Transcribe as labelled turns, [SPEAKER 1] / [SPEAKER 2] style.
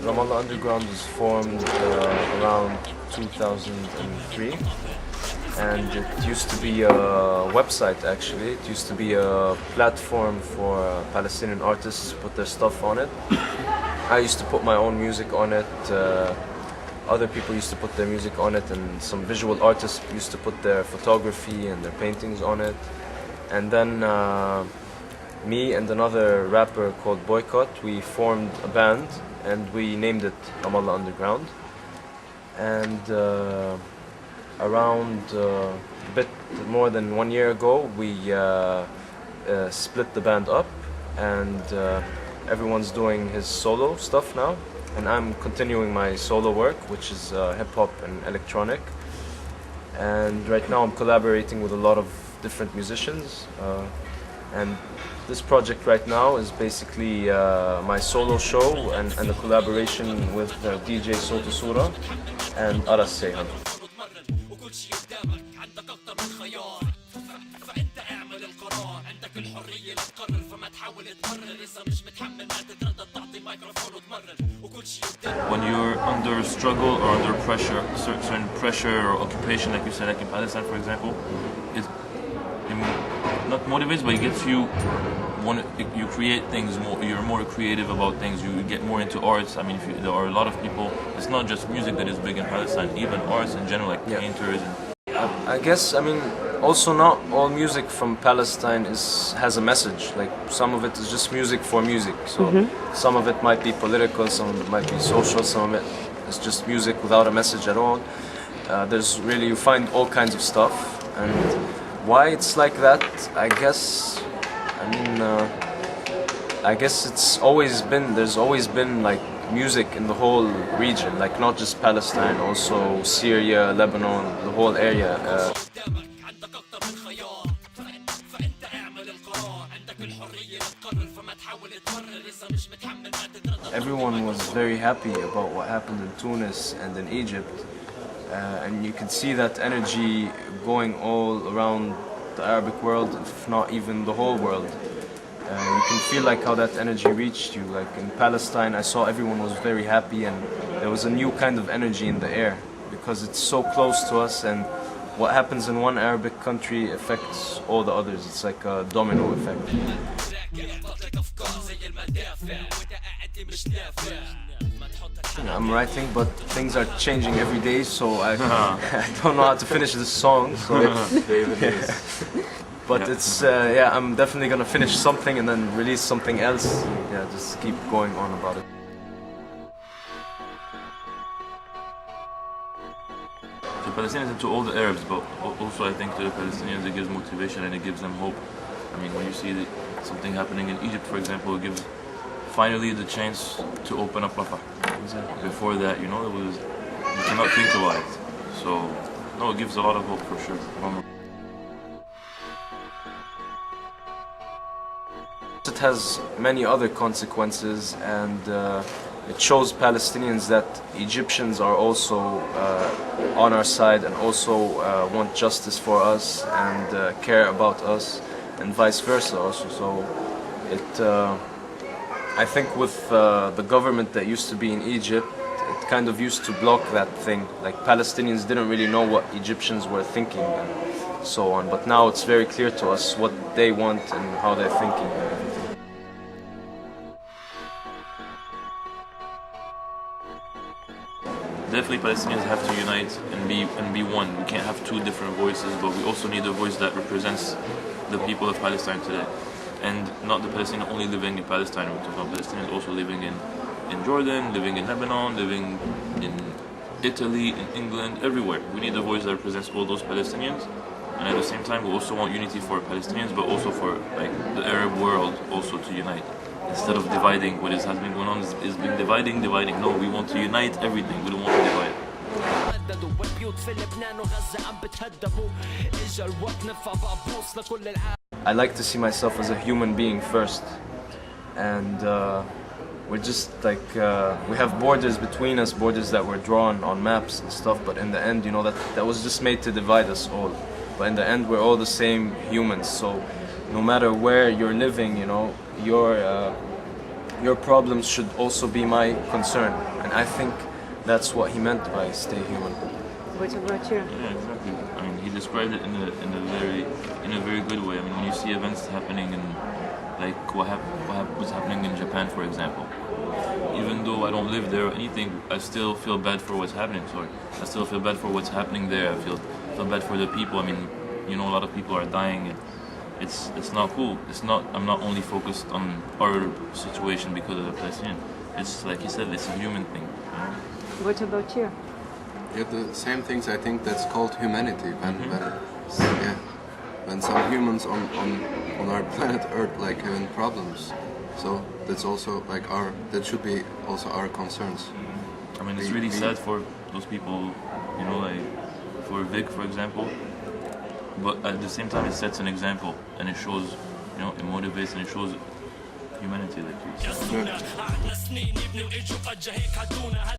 [SPEAKER 1] Ramallah Underground was formed around 2003, and it used to be a website actually. It used to be a platform for Palestinian artists to put their stuff on it. I used to put my own music on it. Other people used to put their music on it, and some visual artists used to put their photography and their paintings on it. And then me and another rapper called Boycott, we formed a band and we named it Ramallah Underground. And around a bit more than 1 year ago, we split the band up, and everyone's doing his solo stuff now. And I'm continuing my solo work, which is hip-hop and electronic. And right now I'm collaborating with a lot of different musicians. And this project right now is basically my solo show and a collaboration with DJ Soto Sura and Aras Seyhan.
[SPEAKER 2] When you're under struggle or under pressure, certain pressure or occupation, like you said, like in Palestine, for example, it not motivates, but it gets you. You create things more. You're more creative about things. You get more into arts. I mean, there are a lot of people. It's not just music that is big in Palestine. Even arts in general, like painters.
[SPEAKER 1] I guess, I mean, also not all music from Palestine has a message. Like, some of it is just music for music. So some of it might be political, some of it might be social, some of it is just music without a message at all. You find all kinds of stuff. And why it's like that, I guess there's always been like music in the whole region, like not just Palestine, also Syria, Lebanon, the whole area. Everyone was very happy about what happened in Tunis and in Egypt, and you could see that energy going all around the Arabic world, if not even the whole world. You can feel like how that energy reached you. Like in Palestine, I saw everyone was very happy, and there was a new kind of energy in the air because it's so close to us, and what happens in one Arabic country affects all the others. It's like a domino effect. I'm writing, but things are changing every day, so I don't know how to finish this song. So. But I'm definitely gonna finish something and then release something else. Yeah, just keep going on about it.
[SPEAKER 2] To Palestinians and to all the Arabs, but also I think to the Palestinians it gives motivation and it gives them hope. I mean, when you see something happening in Egypt, for example, it gives finally the chance to open up Rafah. Before that, you cannot think about it. So, no, it gives a lot of hope for sure.
[SPEAKER 1] It has many other consequences, and it shows Palestinians that Egyptians are also on our side and also want justice for us and care about us, and vice versa also. So I think with the government that used to be in Egypt, it kind of used to block that thing. Like, Palestinians didn't really know what Egyptians were thinking and so on, but now it's very clear to us what they want and how they're thinking.
[SPEAKER 2] Definitely Palestinians have to unite and be one. We can't have two different voices, but we also need a voice that represents the people of Palestine today. And not the Palestinians only living in Palestine, we're talking about Palestinians also living in Jordan, living in Lebanon, living in Italy, in England, everywhere. We need a voice that represents all those Palestinians. And at the same time, we also want unity for Palestinians, but also for the Arab world also to unite. Instead of dividing, what has been going on is been dividing. No, we want to unite everything. We don't want to divide.
[SPEAKER 1] I like to see myself as a human being first, and we're just like we have borders between us, borders that were drawn on maps and stuff. But in the end, that was just made to divide us all. But in the end, we're all the same humans. So no matter where you're living, your problems should also be my concern. And I think that's what he meant by stay human.
[SPEAKER 3] What about you?
[SPEAKER 2] Yeah, exactly. I mean, he described it in a very good way. I mean, when you see events happening in, like was happening in Japan, for example. Even though I don't live there or anything, I still feel bad for what's happening. Sorry, I still feel bad for what's happening there. I feel bad for the people. I mean, you know, a lot of people are dying, and it's not cool. It's not. I'm not only focused on our situation because of the Palestinian. It's like you said, it's a human thing. You know?
[SPEAKER 3] What about you?
[SPEAKER 4] Yeah, the same things. I think that's called humanity. When some humans on our planet Earth like having problems, so that's also like that should be also our concerns.
[SPEAKER 2] I mean, it's really sad for those people, you know, like for Vic, for example. But at the same time, it sets an example, and it shows, you know, it motivates and it shows humanity, like you said.
[SPEAKER 4] Yeah.